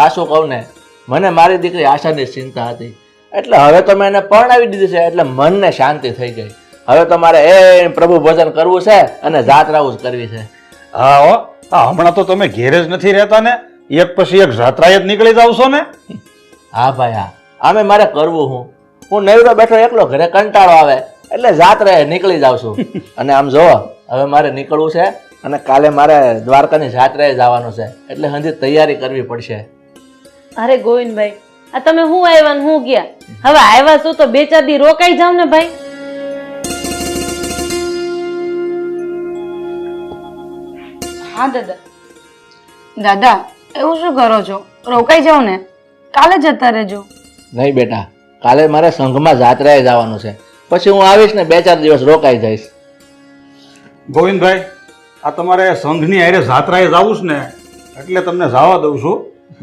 હાસું કહું ને, મને મારી દીકરી આશાની ચિંતા હતી, એટલે હવે તો મેં એને પરણાવી દીધી છે, એટલે મનને શાંતિ થઈ ગઈ. હવે તો મારે એ પ્રભુ ભજન કરવું છે અને જાત્રાઓ જ કરવી છે. હા હો, હમણાં તો તમે ઘેરે જ નથી રહેતા ને, એક પછી એક જાત્રાએ જ નીકળી જાવ છો ને. હા ભાઈ હા, આમે મારે કરવું હું નવરો બેઠો એકલો ઘરે કંટાળો આવે એટલે જાત્રાએ નીકળી જાઉં છું. અને આમ જો હવે મારે નીકળવું છે અને કાલે મારે દ્વારકાની જાત્રાએ જવાનું છે, એટલે હજી તૈયારી કરવી પડશે. અરે ગોવિંદભાઈ, આ તમે હું આવ્યા ને હું ગયા? હવે આવ્યા છો તો 2-4 દી રોકાઈ જાવ ને ભાઈ. હા દાદા. દાદા એવું શું કરો છો? રોકાઈ જાવ ને, કાલે જતા રહેજો. નહીં બેટા, કાલે મારે સંઘમાં જાત્રાએ જવાનું છે, પછી હું આવીશ ને 2-4 દિવસ રોકાઈ જઈશ. ગોવિંદભાઈ, આ તમારે સંઘની હારે જાત્રાએ જવું છે ને, એટલે તમને જવા દઉં છું,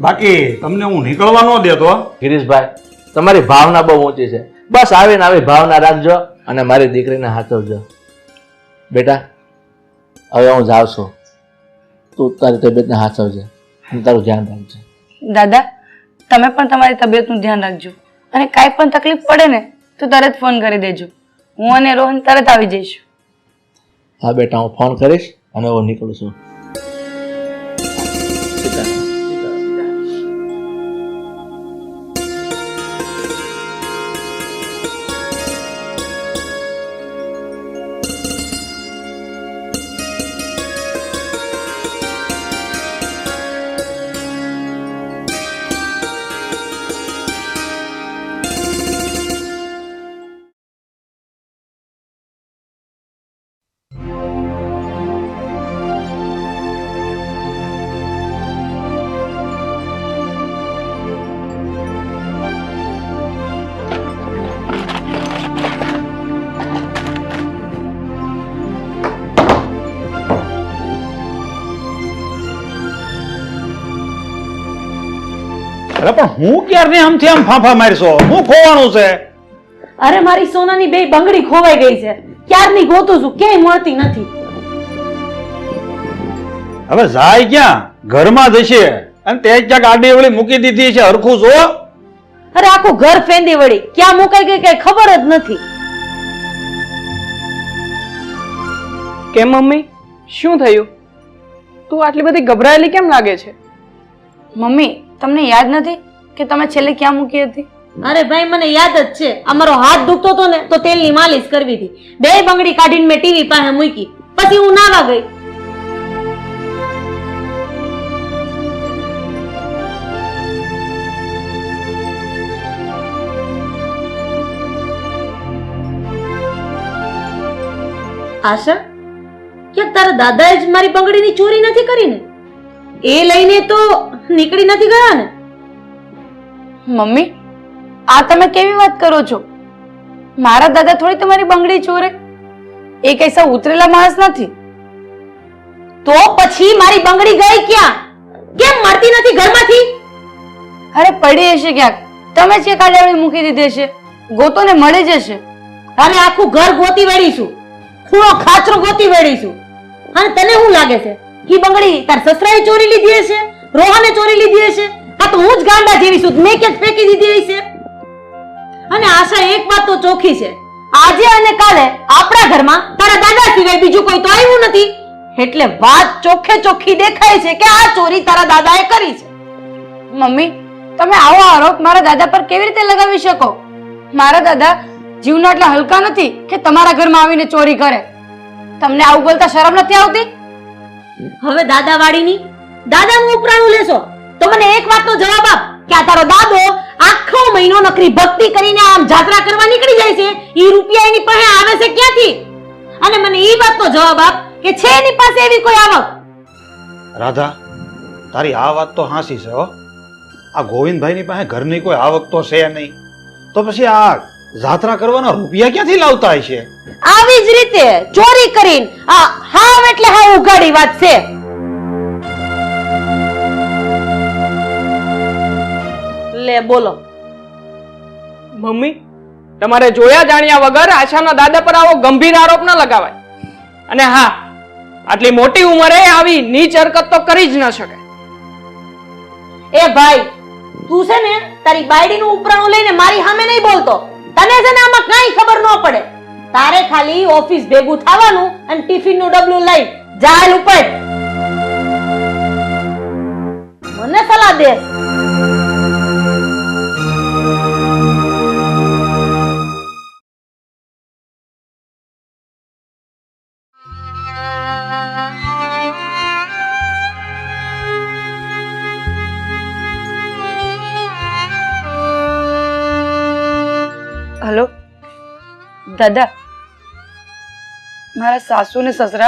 બાકી તમને હું નીકળવા ન દેતો. ગિરીશભાઈ, તમારી ભાવના બહુ ઊંચી છે, બસ આવીને આવી ભાવના રાખજો અને મારી દીકરીને હાચવજો. બેટા હવે હું જાઉં છું, તું તારી તબિયતને હાચવજે અને તારું ધ્યાન રાખજે. દાદા તમે પણ તમારી તબિયતનું ધ્યાન રાખજો, અને કાંઈ પણ તકલીફ પડે ને તો તરત ફોન કરી દેજો. હું અને રોહન તરત આવી જઈશું. હા બેટા, હું ફોન કરીશ અને હું નીકળું છું. અરે પણ હું ક્યારની આમથી આમ ફાંફા મારશો? હું ખોવાનું છે? અરે મારી સોનાની 2 બંગડી ખોવાઈ ગઈ છે, ક્યારની ગોતું છું, ક્યાંય મળતી નથી. હવે જાય ક્યાં? ઘરમાં જશે અને તે ક્યાંક આડી વળી મૂકી દીધી છે, હરખું જો. અરે આખું ઘર ફેંદી વળી, ક્યાં મુકાઈ ગઈ કઈ ખબર જ નથી. કેમ મમ્મી, શું થયું? તું આટલી બધી ગભરાયેલી કેમ લાગે છે? મમ્મી તમને યાદ નથી કે તમે છેલ્લે ક્યાં મૂકી હતી? અરે ભાઈ મને યાદ જ છે, અમારો હાથ દુખતો હતો ને તો તેલની માલિશ કરવી હતી. 2 બંગડી કાઢીને મેં ટીવી પાસે મૂકી, પછી હું નાવા ગઈ. આશા, ક્યાંક તારા દાદાએ જ મારી બંગડીની ચોરી નથી કરી ને? એ લઈને તો નીકળી નથી ગયા ને? મમ્મી આ તમે કેવી વાત કરો છો? મારા દાદા થોડી તમારી બંગડી ચોરે, એ કઈ સૌ ઉતરેલા માણસ નથી. તો પછી મારી બંગડી ગઈ ક્યાં? કેમ મળતી નથી ઘરમાંથી? અરે પડી હશે ક્યાંક, તમે જ ક્યાંક આડાવડી મૂકી દીધી હશે, ગોતો ને મળી જશે. અરે આખું ઘર ગોતી વેળીશું, ખૂણો ખાચરો ગોતી વેળીશું. અને તને શું લાગે છે કે બંગડી તાર સસરાએ ચોરી લીધી હશે, રોહને ચોરી લીધી હશે? આ તો હું જ ગાંડા જેવી છું, મેં ક્યાંક ફેંકી દીધી હશે. અને આશા એક વાત તો ચોખ્ખી છે, આજે અને કાલે આપણા ઘરમાં તારા દાદા સિવાય બીજું કોઈ તો આવ્યું નથી, એટલે વાત ચોખ્ખે ચોખ્ખી દેખાય છે કે આ ચોરી તારા દાદાએ કરી છે. મમ્મી તમે આવો આરોપ મારા દાદા પર કેવી રીતે લગાવી શકો? મારા દાદા જીવના એટલા હલકા નથી કે તમારા ઘરમાં આવીને ચોરી કરે. તમને આવું બોલતા શરમ નથી આવતી? હવે દાદાવાડીની દાદાનું ઉપરાણું લેશો તો મને એક વાતનો જવાબ આપ કે આ તારો દાદો આખો મહિનો નકરી ભક્તિ કરીને આમ જાત્રા કરવા નીકળી જાય છે, ઈ રૂપિયા એની પાસે આવે છે ક્યાંથી? અને મને ઈ વાતનો જવાબ આપ કે છે એની પાસે એવી કોઈ આવક? રાધા, તારી આ વાત તો હાસી છે હો. આ ગોવિંદભાઈની પાસે ઘરની કોઈ આવક તો છે નહીં, તો પછી આ જાત્રા કરવાના રૂપિયા ક્યાંથી લાવતા હશે? આવી જ રીતે ચોરી કરીને. આ હાવ એટલે હાવ ઉઘાડી વાત છે. લે બોલો. મમ્મી, તમારે જોયા જાણ્યા વગર આશાના દાદા પર આવો ગંભીર આરોપ ન લગાવાય. અને હા, આટલી મોટી ઉંમરે આવી નીચ હરકત તો કરી જ ન શકે. એ ભાઈ, તું છે ને તારી બાયડીનું ઉપરાણું લઈને મારી સામે નહીં બોલતો. તને છે ને આમાં કાંઈ ખબર ન પડે. તારે ખાલી ઓફિસ ભેગું થવાનું અને ટિફિનનું ડબલું લઈ જાલ ઉપર. મને સલાહ દે. હલો દાદા, મારા સાસુ ને સસરા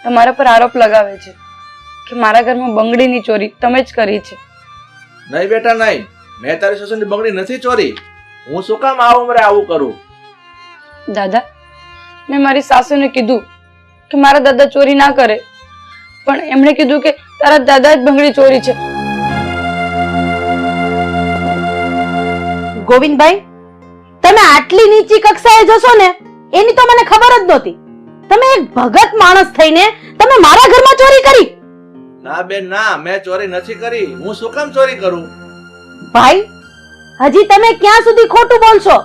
તમારા પર આરોપ લગાવે છે કે મારા ઘરમાં બંગડીની ચોરી તમે જ કરી છે. નહીં બેટા નહીં, મેં તારી સસુરની બંગડી નથી ચોરી. હું શું કામ આ ઉંમરે આવું કરું? દાદા, મેં મારી સાસુને કીધું કે મારા દાદા ચોરી ના કરે, પણ એમણે કીધું કે તારા દાદા જ બંગડી ચોરી છે. ગોવિંદભાઈ, તમે આટલી નીચી કક્ષાએ જશો ને એની તો મને ખબર જ નહોતી. તમે એક ભગત માણસ થઈને તમે મારા ઘરમાં ચોરી કરી? ના બેન ના, મેં ચોરી નથી કરી. હું શું કામ ચોરી કરું? ભાઈ, હજી તમે ક્યાં સુધી ખોટું બોલશો?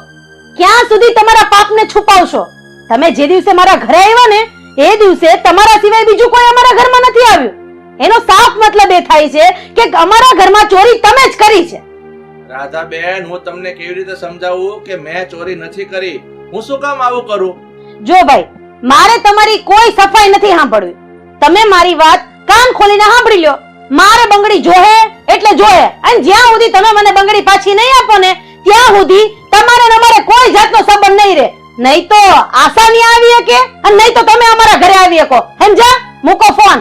ક્યાં સુધી તમારા પાપને છુપાવશો? તમે જે દિવસે મારા ઘરે આવ્યા ને એ દિવસે તમારા સિવાય બીજું કોઈ અમારા ઘરમાં નથી આવ્યું. એનો સાફ મતલબ એ થાય છે કે અમારા ઘરમાં ચોરી તમે જ કરી છે. રાધા બેન, હું તમને કેવી રીતે સમજાવું કે મેં ચોરી નથી કરી? હું શું કામ આવું કરું? જો ભાઈ, મારે તમારી કોઈ સફાઈ નથી સાંભળવી. તમે મારી વાત કાન ખોલીને સાંભળી લો. મારે બંગડી જોહે એટલે જોહે, અને જ્યાં સુધી તમે મને બંગડી પાછી નહીં આપો ને ત્યાં સુધી તમારે ને અમારે કોઈ જાતનો સંબંધ નહીં રહે. નહીં તો આસાની આવી શકે અને નહીં તો તમે અમારા ઘરે આવી શકો. સમજા? મૂકો ફોન.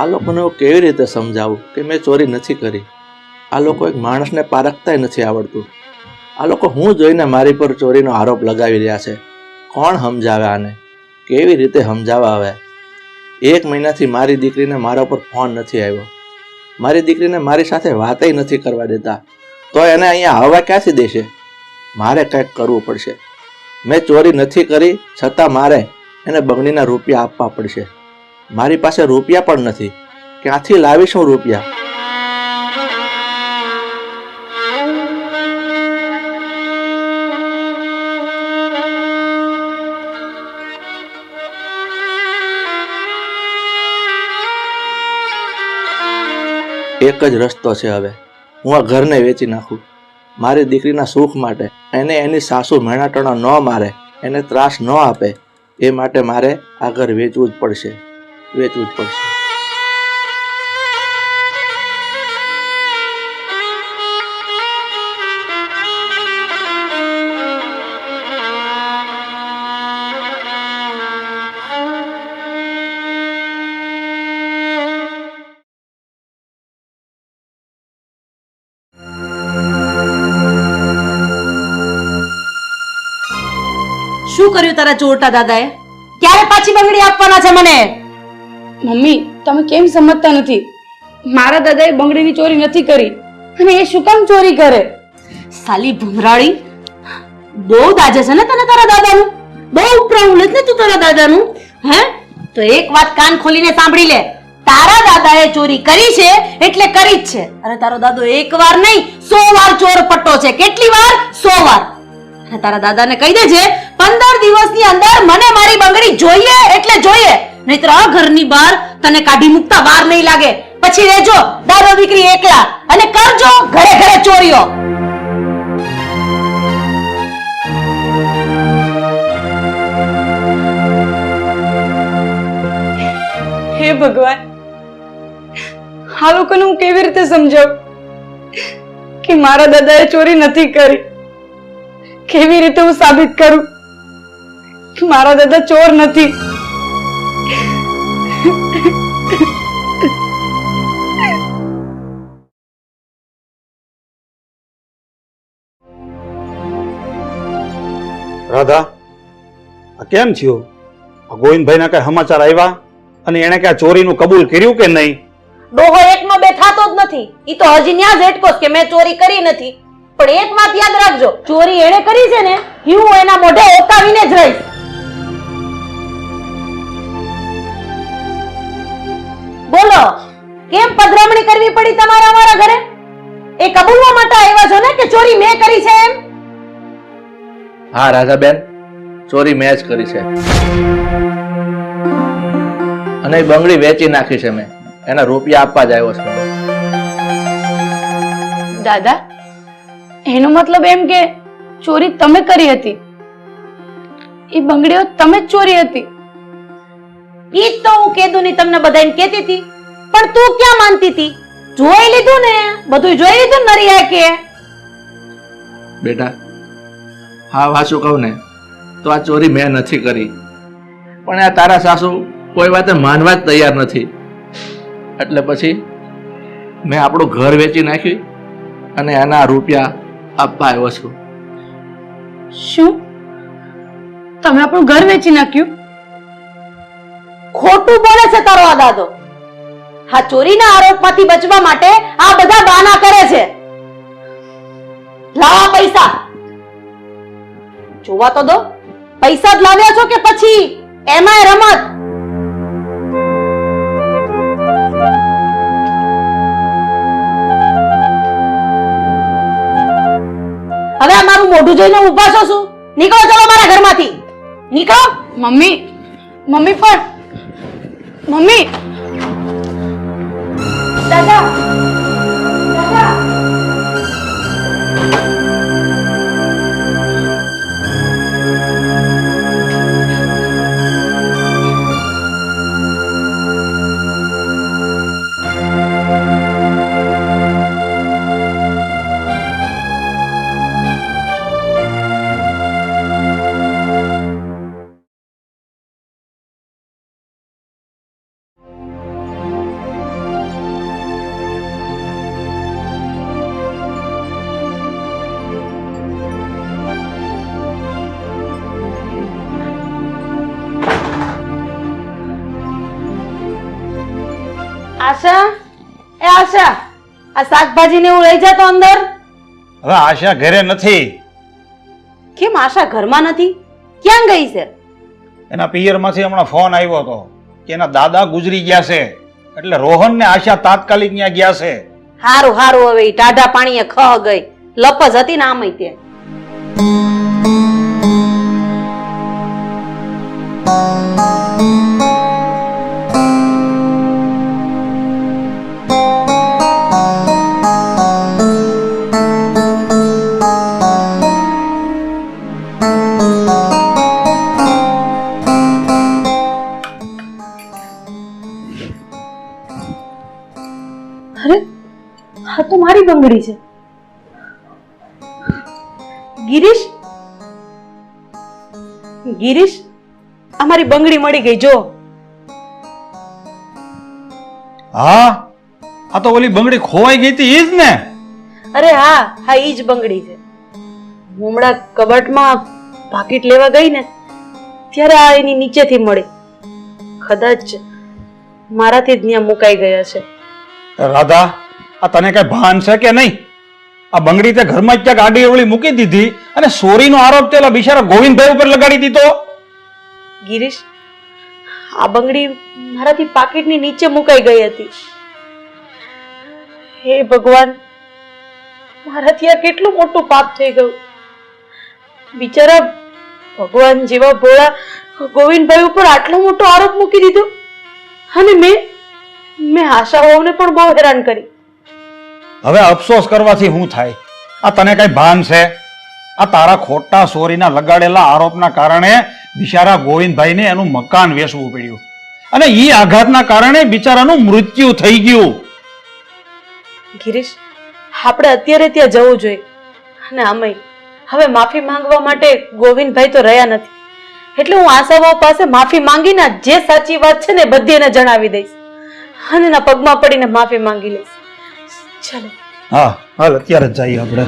આ લોકોને હું કેવી રીતે સમજાવું કે મેં ચોરી નથી કરી? આ લોકો એક માણસને પારખતાય નથી આવડતું. આ લોકો હું જોઈને મારી પર ચોરીનો આરોપ લગાવી રહ્યા છે. કોણ સમજાવે આને? કેવી રીતે સમજાવવા? હવે 1 મહિનાથી મારી દીકરીને મારા પર ફોન નથી આવ્યો. મારી દીકરીને મારી સાથે વાતય નથી કરવા દેતા. તો એને અહીંયા આવવા ક્યાંથી દેશે? મારે કંઈક કરવું પડશે. મેં ચોરી નથી કરી છતાં મારે એને બંગડીના રૂપિયા આપવા પડશે. મારી પાસે રૂપિયા પણ નથી. ક્યાંથી લાવીશ હું રૂપિયા? એક જ રસ્તો છે. હવે હું આ ઘરને વેચી નાખું. મારી દીકરીના સુખ માટે, એને એની સાસુ મેણાટણો ન મારે, એને ત્રાસ ન આપે, એ માટે મારે આ ઘર વેચવું જ પડશે. વેચવું જ પડશે. શું કર્યું તારા ચોરટા દાદાએ? ક્યારે પાછી બંગડી આપવાના છે મને? મમ્મી, તમે કેમ સમજતા નથી? મારા દાદાએ બંગડીની ચોરી નથી કરી, અને એ શું કામ ચોરી કરે? સાલી ભૂમરાળી, બહુ દાજે છે ને તને તારા દાદાનું. બહુ ઉપરાવું ને તું તારા દાદાનું. હે? તો એક વાત કાન ખોલીને સાંભળી લે. તારા દાદાએ ચોરી કરી છે એટલે કરી જ છે. અને તારો દાદો એક વાર નહીં 100 વાર ચોર પટ્ટો છે. કેટલી વાર? 100 વાર. અને તારા દાદાને કહી દેજે 15 દિવસની અંદર મને મારી બંગડી જોઈએ એટલે જોઈએ, નહીતર આ ઘરની બહાર તને કાઢી મૂકતા વાર નહીં લાગે. પછી રહેજો દાદો દીકરી એકલા અને કરજો ઘરે ઘરે ચોરીઓ. હે ભગવાન, આ લોકોને હું કેવી રીતે સમજાવું કે મારા દાદાએ ચોરી નથી કરી? કેવી રીતે હું સાબિત કરું કે મારા દાદા ચોર નથી? રાધા, આ કેમ થયું? આ ગોવિંદભાઈના કઈ સમાચાર આવ્યા અને એને કઈ ચોરીનું કબૂલ કર્યું કે નહીં? ડોહો એકનો બે થાતો જ નથી. ઈ તો હજી ન્યા જ એટકો કે મેં ચોરી કરી નથી. પણ એક વાત યાદ રાખજો, ચોરી એણે કરી છે ને, હું એના મોઢે ઓકાવીને જ રહીશ. બોલો, કેમ પધરામણી કરવી પડી તમારે અમારા ઘરે? એ કબૂલવા માટે આવ્યા છો ને કે ચોરી મેં કરી છે એમ? હા રાધાબેન, ચોરી મેં જ કરી છે. અને એ બંગડી વેચી નાખી છે મેં. એના રૂપિયા આપવા જ આવ્યો છું. દાદા, એનો મતલબ એમ કે ચોરી તમે કરી હતી? એ બંગડીઓ તમે જ ચોરી હતી? ઈ જ તો હું કેદુની તમને બધાને કહેતી હતી, પણ તું ક્યાં માનતી હતી? જોઈ લીધું ને, બધું જોઈ લીધું ને નરી આંખે. બેટા, હા વાંચું કહું ને તો આ ચોરી મેં નથી કરી. પણ આ તારા સાસુ કોઈ વાતે માનવા જ તૈયાર નથી. એટલે પછી મેં આપણું ઘર વેચી નાખ્યું અને એના રૂપિયા આપવા આવ્યો છું. શું? તમે આપણું ઘર વેચી નાખ્યું? ખોટું બોલે છે તારો આ દાદો. આ ચોરીના આરોપમાંથી બચવા માટે આ બધા બહાના કરે છે. લાવા પૈસા. જોવા તો દો, પૈસા જ લાવ્યા છો કે પછી એમાંય રમત? હવે આ મારું મોઢું જોઈને ઊભા છો શું? નીકળો, ચલો મારા ઘરમાંથી નીકળો. મમ્મી, મમ્મી પણ, મમ્મી. દાદા, દાદા. આશા, એ આશા, આ શાકભાજી ને હું લઈ જાતો અંદર. હવે આશા ઘરે નથી. કેમ આશા ઘરમાં નથી? ક્યાં ગઈ છે? એના પિયરમાંથી હમણાં ફોન આવ્યો હતો કે એના દાદા ગુજરી ગયા છે, એટલે રોહન ને આશા તાત્કાલિક ત્યાં ગયા છે. હારું હારું, હવે ઈ ટાઢા પાણીએ ખ ગઈ. લપસ હતી ને આમય તે. આ તો મારી બંગડી છે. ગિરીશ, ગિરીશ, આ મારી બંગડી મળી ગઈ જો. હા, આ તો ઓલી બંગડી ખોવાઈ ગઈ હતી ઈ જ ને? અરે હા હા, ઈ જ બંગડી છે. હું હમણાં કબાટમાં પાકીટ લેવા ગઈ ને ત્યારે આ એની નીચેથી મળી. કદાચ મારાથી જ ત્યાં મુકાઈ ગયા છે. રાધા, આ તને કઈ ભાન છે કે નહીં? આ બંગડી તે ઘરમાં જ ક્યાંક આડી અવળી મૂકી દીધી અને ચોરીનો આરોપ તેલા બિચારા ગોવિંદભાઈ ઉપર લગાડી દીધો. ગિરીશ, આ બંગડી મારાથી પાકીટની નીચે મુકાઈ ગઈ હતી. હે ભગવાન, મારાથી આ કેટલું મોટું પાપ થઈ ગયું. બિચારા ભગવાન જેવા ભોળા ગોવિંદભાઈ ઉપર આટલો મોટો આરોપ મૂકી દીધો. અને મેં આશાઓને પણ બહુ હેરાન કરી. હવે અફસોસ કરવાથી શું થાય? આ તને કઈ ભાન છે? આ તારા ખોટા ચોરીના લગાડેલા આરોપના કારણે બિચારા ગોવિંદભાઈને એનું મકાન વેચવું પડ્યું અને ઈ આઘાતના કારણે બિચારાનું મૃત્યુ થઈ ગયું. ગિરીશ, આપણે અત્યારે ત્યાં જવું જોઈએ. અને આમય હવે માફી માંગવા માટે ગોવિંદભાઈ તો રહ્યા નથી, એટલે હું આશાઓ પાસે માફી માંગીને જે સાચી વાત છે ને બધી એને જણાવી દઈશ અને એના પગમાં પડીને માફી માંગી લઈશ. ચાલો. હા, હાલ અત્યારે જ જઈએ આપણે.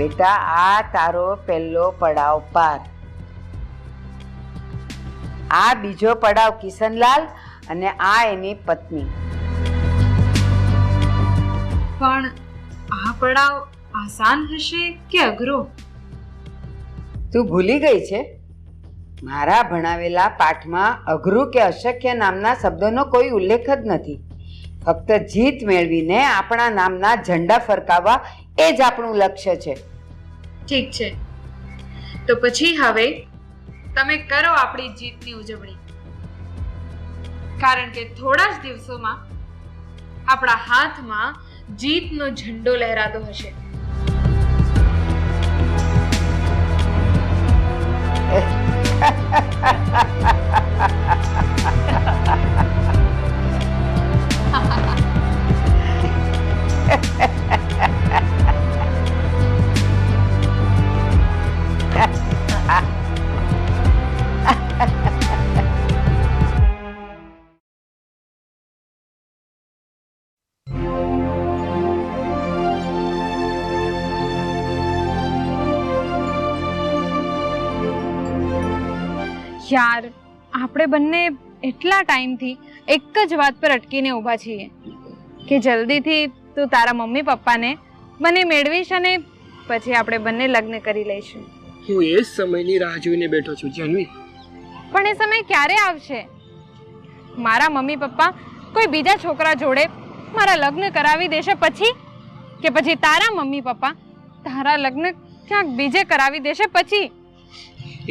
બેટા આ તારો પહેલો પડાવ પાર. આ બીજો પડાવ કિશનલાલ અને આ એની પત્ની. પણ આ પડાવ આસાન હશે કે અઘરો? તું ભૂલી ગઈ છે? મારા ભણાવેલા પાઠમાં અઘરું કે અશક્ય નામના શબ્દોનો કોઈ ઉલ્લેખ જ નથી. ફક્ત જીત મેળવીને આપણા નામના ઝંડા ફરકાવવા એ જ આપણું લક્ષ્ય છે. ઠીક છે, તો પછી હવે તમે કરો આપણી જીતની ઉજવણી, કારણ કે થોડા જ દિવસોમાં આપણા હાથમાં જીતનો ઝંડો લહેરાતો હશે. યાર, આપણે બંને એટલા ટાઈમથી એક જ વાત પર અટકીને ઊભા છીએ કે જલ્દીથી તું તારા મમ્મી પપ્પાને મને મેળવીશ અને પછી આપણે બંને લગ્ન કરી લઈશું. હું એ જ સમયની રાહ જોઈને બેઠો છું જાનવી. પણ એ સમય ક્યારે આવશે? મારા મમ્મી પપ્પા કોઈ બીજા છોકરા જોડે મારા લગ્ન કરાવી દેશે પછી? કે પછી તારા મમ્મી પપ્પા તારા લગ્ન ક્યાંક બીજે કરાવી દેશે પછી?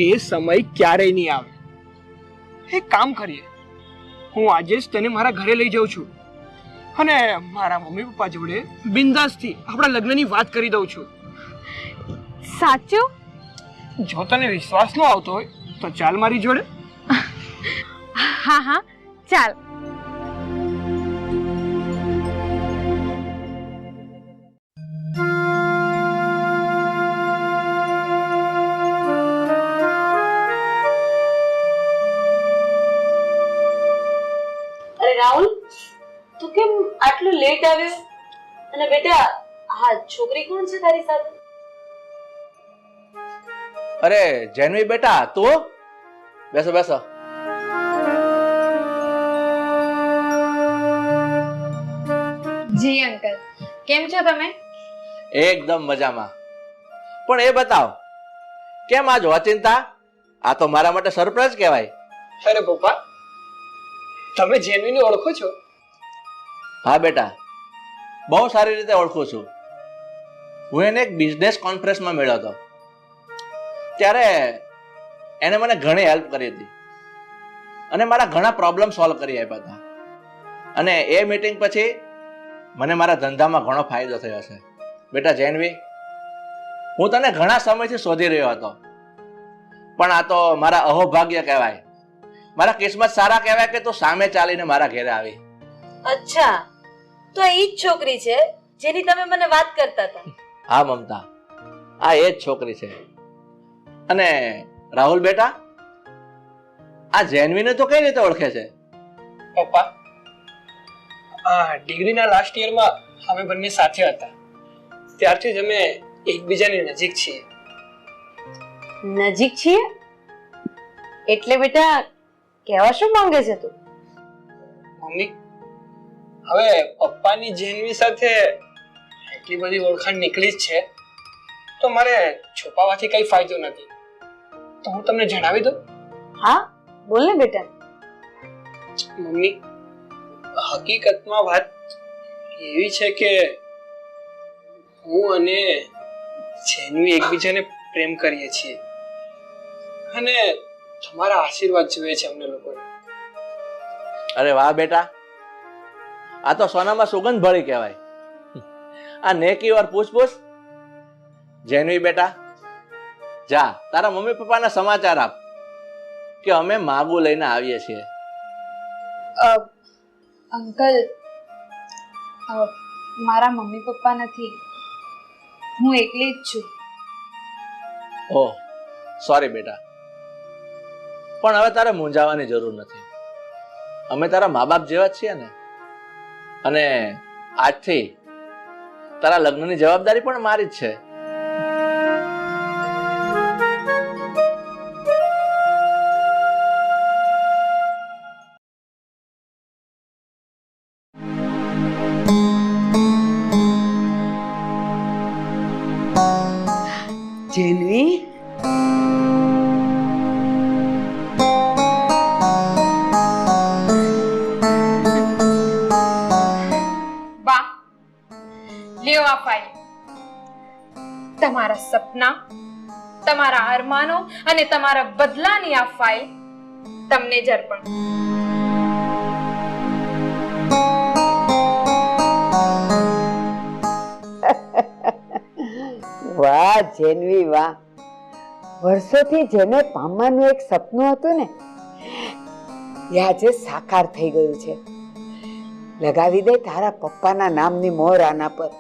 એ સમય ક્યારેય નહીં આવે. એક કામ કરીએ, હું આજે જ તને મારા ઘરે લઈ જાઉં છું અને મારા મમ્મી પપ્પા જોડે બિંદાસથી આપણા લગ્નની વાત કરી દઉં છું. સાચું? જો તને વિશ્વાસ ન આવતો હોય તો ચાલ મારી જોડે. હા હા, ચાલ. રાહુલ, તું કેમ આટલું લેટ આવ્યો? અને બેટા, આ છોકરી કોણ છે તારી સાથે? અરે જેનવી બેટા, તું બેસો બેસો. જી અંકલ, કેમ છો તમે? એકદમ મજામાં. પણ એ બતાવ, કેમ આજ ઓચિંતા? આ તો મારા માટે સરપ્રાઈઝ કહેવાય. અરે પપ્પા, તમે જેનવીને ઓળખો છો? હા બેટા, બહુ સારી રીતે ઓળખું છું. હું એને એક બિઝનેસ કોન્ફરન્સમાં મળ્યો હતો, ત્યારે એને મને ઘણી હેલ્પ કરી હતી અને મારા ઘણા પ્રોબ્લેમ સોલ્વ કરી આપ્યા હતા. અને એ મીટિંગ પછી મને મારા ધંધામાં ઘણો ફાયદો થયો છે. બેટા જેનવી, હું તને ઘણા સમયથી શોધી રહ્યો હતો, પણ આ તો મારા અહોભાગ્ય કહેવાય, મારા કિસ્મત સારા કહેવાય કે તું સામે ચાલીને મારા ઘરે આવી. અચ્છા, તો એ જ છોકરી છે જેની તમે મને વાત કરતા હતા? હા મમતા, આ એ જ છોકરી છે. અને રાહુલ બેટા, આ જેનવીને તો કઈ રીતે ઓળખે છે? પપ્પા, આ ડિગ્રીના લાસ્ટ યરમાં અમે બંને સાથે હતા, ત્યારથી જ અમે એકબીજાની નજીક છીએ. નજીક છીએ એટલે બેટા કહેવા શું માંગે છે તું? મમ્મી, હવે પપ્પાની જેનવી સાથે એટલી બધી ઓળખાણ નીકળી જ છે, તો મારે છુપાવવાથી કઈ ફાયદો નથી. તો હું તમને જણાવી દઉં. હા, બોલ ને બેટા. મમ્મી, હકીકતમાં વાત એવી છે કે હું અને જેનવી એકબીજાને પ્રેમ કરીએ છીએ અને તમારા આશીર્વાદ જોઈએ છે અમને લોકોને. અરે વાહ બેટા, આ તો સોનામાં સુગંધ ભળી કહેવાય. આ નેકી ઓર પૂછપૂછ. જેનવી બેટા, જા તારા મમ્મી પપ્પાના સમાચાર આપ કે અમે માગું લઈને આવીએ છીએ. અંકલ, મારા મમ્મી પપ્પા નથી, હું એકલી જ છું. ઓહ સોરી બેટા, પણ હવે તારે મૂંઝાવાની જરૂર નથી. અમે તારા મા બાપ જેવા જ છીએ ને, અને આજથી તારા લગ્નની જવાબદારી પણ મારી જ છે. જેનવી, બા, લ્યો આ ફાઇલ. તમારા સપના, તમારા અરમાનો અને તમારા બદલાની આ ફાઇલ તમને જ અર્પણ. વાહ જેનવી વાહ, વર્ષોથી જેને પામવાનું એક સપનું હતું ને એ આજે સાકાર થઈ ગયું છે. લગાવી દે તારા પપ્પાના નામની મોહર આના પર.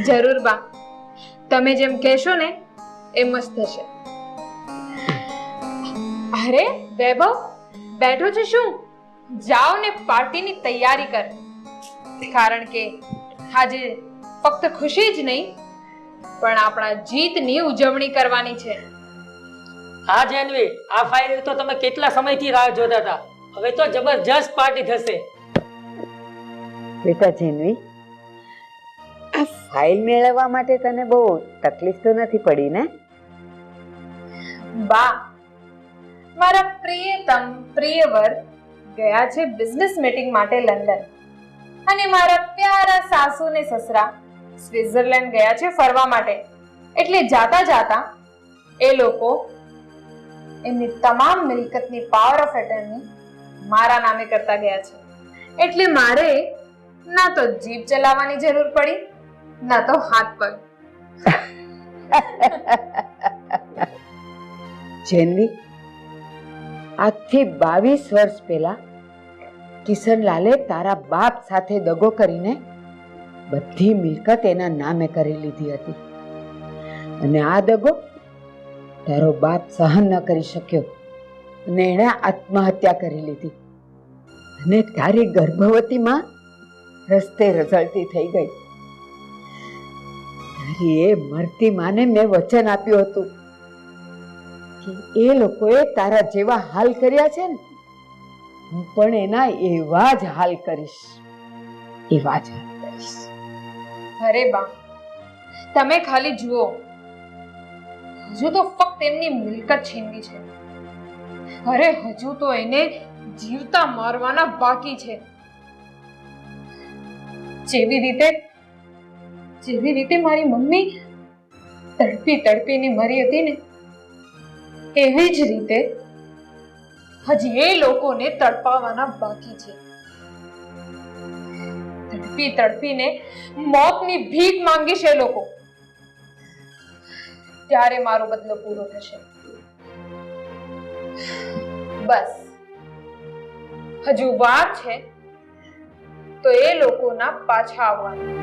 જરૂર બા, તમે જેમ કહેશો ને એમ જ થશે. અરે વૈભવ, બેઠો છે શું? જાઓ ને પાર્ટીની તૈયારી કર, કારણ કે આજે ફક્ત ખુશી જ નહીં પણ આપણા જીતની ઉજવણી કરવાની છે. હા જેનવી, આ ફાઇલ તો તમે કેટલા સમયથી રાહ જોતા હતા. હવે તો જબરજસ્ત પાર્ટી થશે. બેટા જેનવી, આ ફાઇલ મેળવવા માટે તને બહુ તકલીફ તો નથી પડી ને? બા, મારા પ્રિયતમ પ્રિયવર ગયા છે બિઝનેસ મીટિંગ માટે લંડન, અને મારા પ્યારા સાસુ ને સસરા સ્વિટ્ઝરલેન્ડ ગયા છે ફરવા માટે. એટલે જાતા જાતા એ લોકો એમની તમામ મિલકતની પાવર ઓફ એટર્ની મારા નામે કરતા ગયા છે. એટલે મારે ના તો જીભ ચલાવવાની જરૂર પડી, ના તો હાથ પગ. જેનવી, આજથી 22 વર્ષ પહેલા કિશનલાલે તારા બાપ સાથે દગો કરીને બધી મિલકત એના નામે કરી લીધી હતી, અને આ દગો તારો બાપ સહન ન કરી શક્યો અને એણે આત્મહત્યા કરી લીધી, અને તારી ગર્ભવતી માં રસ્તે રઝળતી થઈ ગઈ. તારી એ મરતી માને મેં વચન આપ્યું હતું કે એ લોકોએ તારા જેવા હાલ કર્યા છે ને, હું પણ એના એવા જ હાલ કરીશ, એવા જ હાલ કરીશ. અરે બા, તમે ખાલી જુઓ, હજુ તો ફક્ત એમની મિલકત છીનવી છે. અરે હજુ તો એને જીવતા મારવાના બાકી છે. જેવી રીતે મારી મમ્મી તડપી તડપીને મરી હતી ને, એવી જ રીતે હજી એ લોકોને તડપાવાના બાકી છે. તડપી તડપીને મોતની ભીખ માંગીશ એ લોકો, ત્યારે મારો બદલો પૂરો થશે. બસ હજુ વાર છે તો એ લોકોના પાછા આવવાની.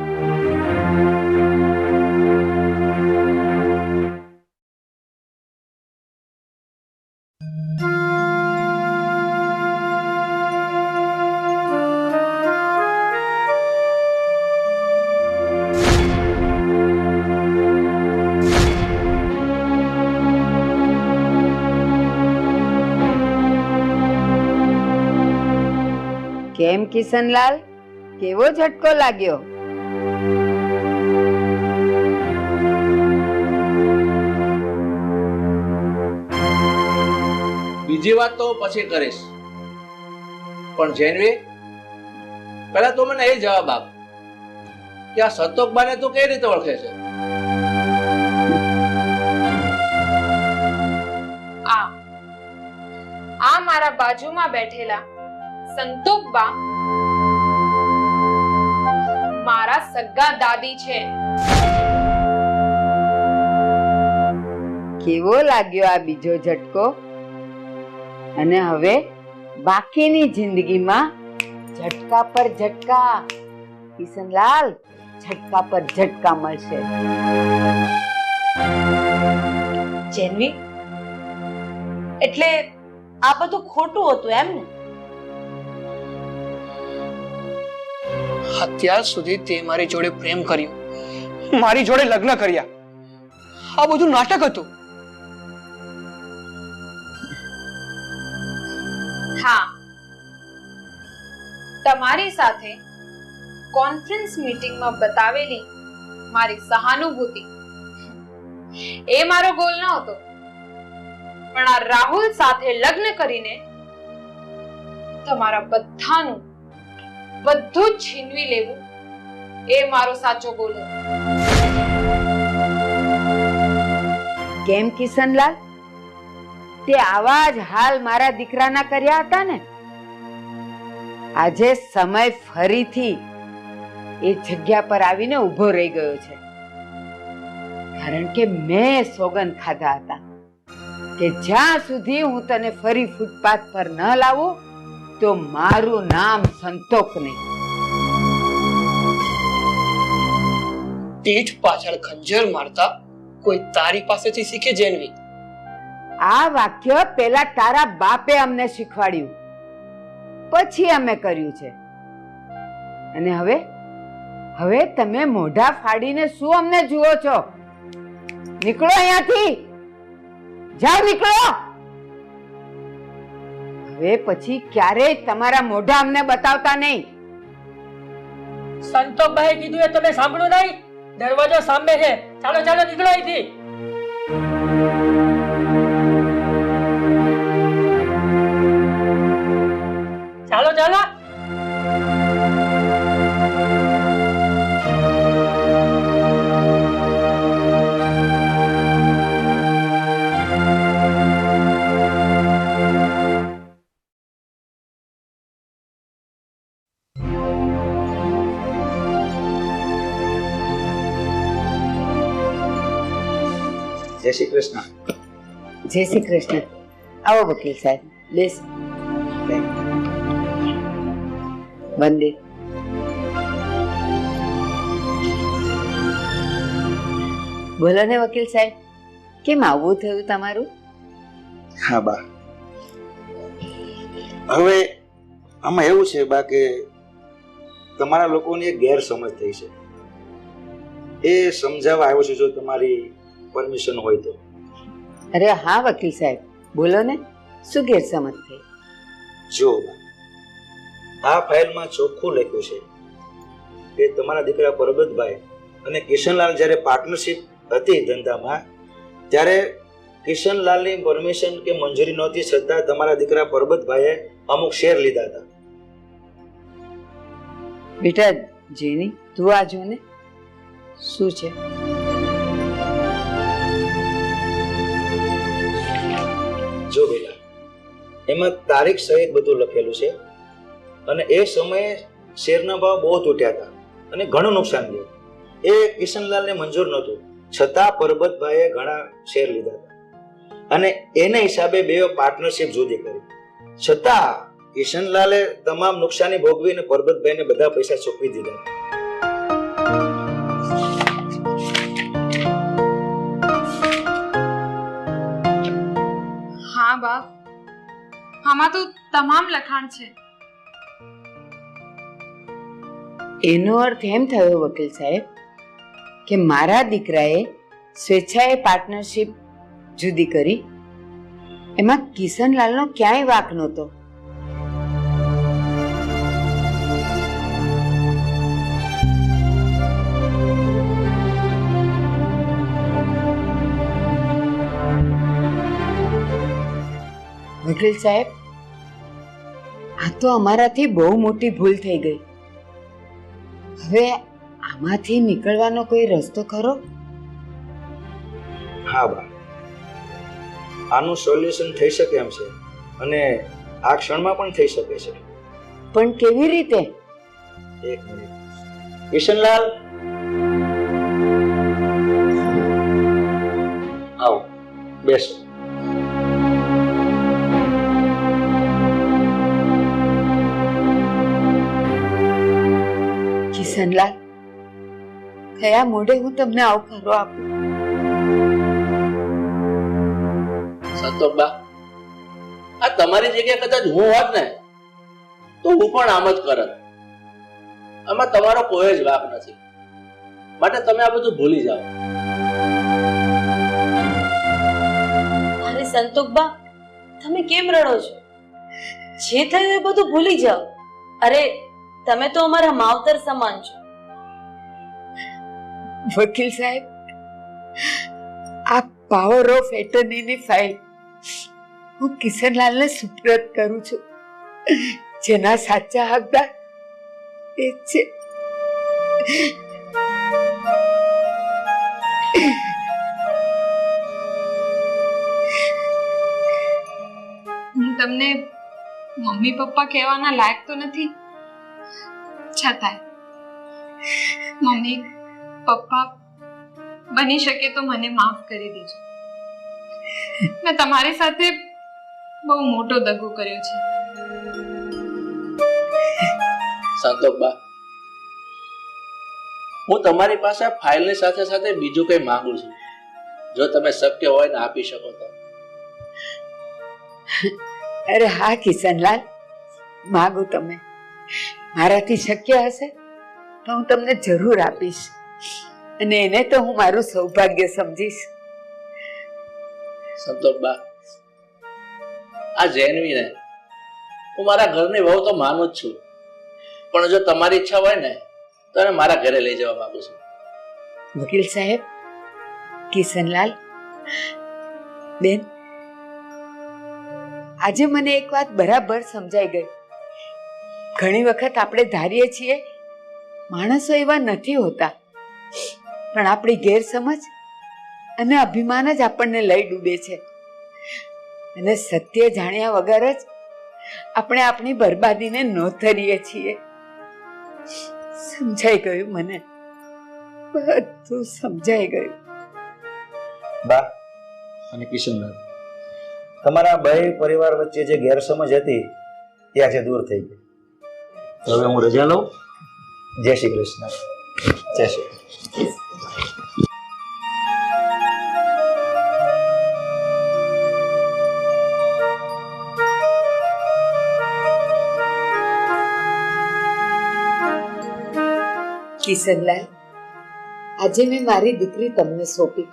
કેમ કિશનલાલ, કેવો ઝટકો લાગ્યો? બીજી વાત તો પછી કરીશ, પણ જેનવી, પહેલા તો મને એ જવાબ આપ કે આ સંતોકબાને તું કઈ રીતે ઓળખે છે? આ મારા બાજુમાં બેઠેલા સંતોકબા મારા સગા દાદી છે. કેવો લાગ્યો આ બીજો ઝટકો? અને હવે બાકીની જિંદગીમાં ઝટકા પર ઝટકા, કિશનલાલ, ઝટકા પર ઝટકા મળશે. જેનવી, એટલે આ બધું ખોટું હતું એમ ને? અત્યાર સુધી તે મારી જોડે પ્રેમ કર્યો, મારી જોડે લગ્ન કર્યા, આ બધું નાટક હતું. હા, તમારી સાથે કોન્ફરન્સ મીટિંગમાં બતાવેલી મારી સહાનુભૂતિ એ મારો ગોલ નહોતો, પણ આ રાહુલ સાથે લગ્ન કરીને તમારા બધાનું બધું જ છીનવી લેવું એ મારો સાચો ગોલ હતો. કેમ કિશનલાલ, તે આવા જ હાલ મારા દીકરાના કર્યા હતા ને? આજે સમય ફરીથી એ જગ્યા પર આવીને ઊભો રહી ગયો છે, કારણ કે મેં સોગંદ ખાધા હતા કે જ્યાં સુધી હું તને ફરી ફૂટપાથ પર ન લાવું તો મારું નામ સંતોક નહીં. પીઠ પાછળ ખંજર મારતા કોઈ તારી પાસેથી શીખે જેનવી. આ વાક્ય પેલા તારા બાપે અમને શીખવાડ્યું, પછી અમે કર્યું છે. અને હવે તમે મોઢા ફાડીને શું અમને જુઓ છો? નીકળો અહીંયાથી, જાઓ નીકળો. હવે પછી ક્યારેય તમારા મોઢા અમને બતાવતા નહીં. સંતોષભાઈ કીધું એ તમે સાંભળ્યું નહીં? દરવાજો સામે છે. ચાલો ચાલો નીકળો અહીંથી. ચાલો ચાલો. જય શ્રી કૃષ્ણ. જય શ્રી કૃષ્ણ. આવો વકીલ સાહેબ, બેસો. વંદે. બોલો ને વકીલ સાહેબ, કેમ આવવું થયું તમારું? હા બા, હવે આમાં એવું છે બા કે તમારા લોકોની એક ગેરસમજ થઈ છે, એ સમજાવવા આવ્યો છું, જો તમારી પરમિશન હોય તો. અરે હા વકીલ સાહેબ, બોલો ને, શું ગેરસમજ થઈ? જો આ ફાઇલમાં ચોખ્ખું લખ્યું છે કે તમારા દીકરા પરબતભાઈ અને કિશનલાલ જ્યારે પાર્ટનરશિપ હતી ધંધામાં, ત્યારે કિશનલાલની પરમિશન કે મંજૂરી નહોતી, છતાં તમારા દીકરા પરબતભાઈએ અમુક શેર લીધા હતા. બેટા જેની, તું આ જો ને શું છે. જો બેટા, એમાં તારીખ સહિત બધું લખેલું છે, અને એ સમયે શેરના ભાવ બહુ તૂટ્યા હતા અને ઘણું નુકસાન થયું. એ કિશનલાલને મંજૂર નહોતું, છતાં પરબતભાઈએ ઘણા શેર લીધા હતા, અને એને હિસાબે બે પાર્ટનરશિપ જુદી કરી. છતાં કિશનલાલે તમામ નુકસાની ભોગવીને પરબતભાઈને બધા પૈસા ચૂકવી દીધા. હા બાપ, આમાં તો તમામ લખાણ છે. એનો અર્થ એમ થયો વકીલ સાહેબ કે મારા દીકરાએ સ્વેચ્છાએ પાર્ટનરશિપ જુદી કરી, એમાં કિશનલાલનો ક્યાંય વાંક નહોતો. વકીલ સાહેબ, આ તો અમારાથી બહુ મોટી ભૂલ થઈ ગઈ. હવે આમાંથી નીકળવાનો કોઈ રસ્તો ખરો? હા બા, આનું સોલ્યુશન થઈ શકે એમ છે, અને આ ક્ષણમાં પણ થઈ શકે છે. પણ કેવી રીતે? એક મિનિટ. કિશનલાલ, આવો બેસો. કિશનલાલ, કયા મોઢે હું તમને આવકારો આપું? સંતોષબા, આ તમારી જગ્યાએ કદાચ હું હોત ને તો હું પણ આમ જ કરત. આમાં તમારો કોઈ જ વાંક નથી, માટે તમે આ બધું ભૂલી જાઓ. અરે સંતોષબા, તમે કેમ રડો છો? જે થયું એ બધું ભૂલી જાઓ. અરે તમે તો અમારા માવતર સમાન છો. વકીલ સાહેબ, આ પાવર ઓફ એટર્નીની ફાઇલ હું કિશનલાલને સુપ્રત કરું છું. જેના સાચા હકદાર એ જ છે. હું તમને મમ્મી પપ્પા કહેવાના લાયક તો નથી, છતાંય મમ્મી પપ્પા બની શકે તો મને માફ કરી દેજો. મેં તમારી સાથે બહુ મોટો દગો કર્યો છે. સંતોષબા, હું તમારી પાસે આ ફાઇલની સાથે સાથે બીજું કંઈ માંગુ છું, જો તમે શક્ય હોય ને આપી શકો તો. અરે હા કિશનલાલ, માગો તમે. મારાથી શક્ય હશે તો હું તમને જરૂર આપીશ, અને એને તો હું મારું સૌભાગ્ય સમજીશ. સંતોષબા, આ જેનવીને હું મારા ઘરની વહુ તો માનું જ છું, પણ જો તમારી ઈચ્છા હોય ને તો એને મારા ઘરે લઈ જવા માંગુ છું. વકીલ સાહેબ, કિશનલાલ બેન, આજે મને એક વાત બરાબર સમજાઈ ગઈ. ઘણી વખત આપણે ધારીએ છીએ માણસો એવા નથી હોતા, પણ આપણી ગેરસમજ અને અભિમાન જ આપણને લઈ ડૂબે છે, અને સત્ય જાણ્યા વગર જ આપણે આપણી બરબાદીને નોતરીએ છીએ. સમજાઈ ગયું મને, બધું સમજાઈ ગયું. બા અને કિશનલાલ, તમારા બે પરિવાર વચ્ચે જે ગેરસમજ હતી એ આજે દૂર થઈ ગઈ. હવે હું રજા લઉં. જય શ્રી કૃષ્ણ. જય શ્રી કૃષ્ણ. કિશનલાલ, આજે મેં મારી દીકરી તમને સોંપી.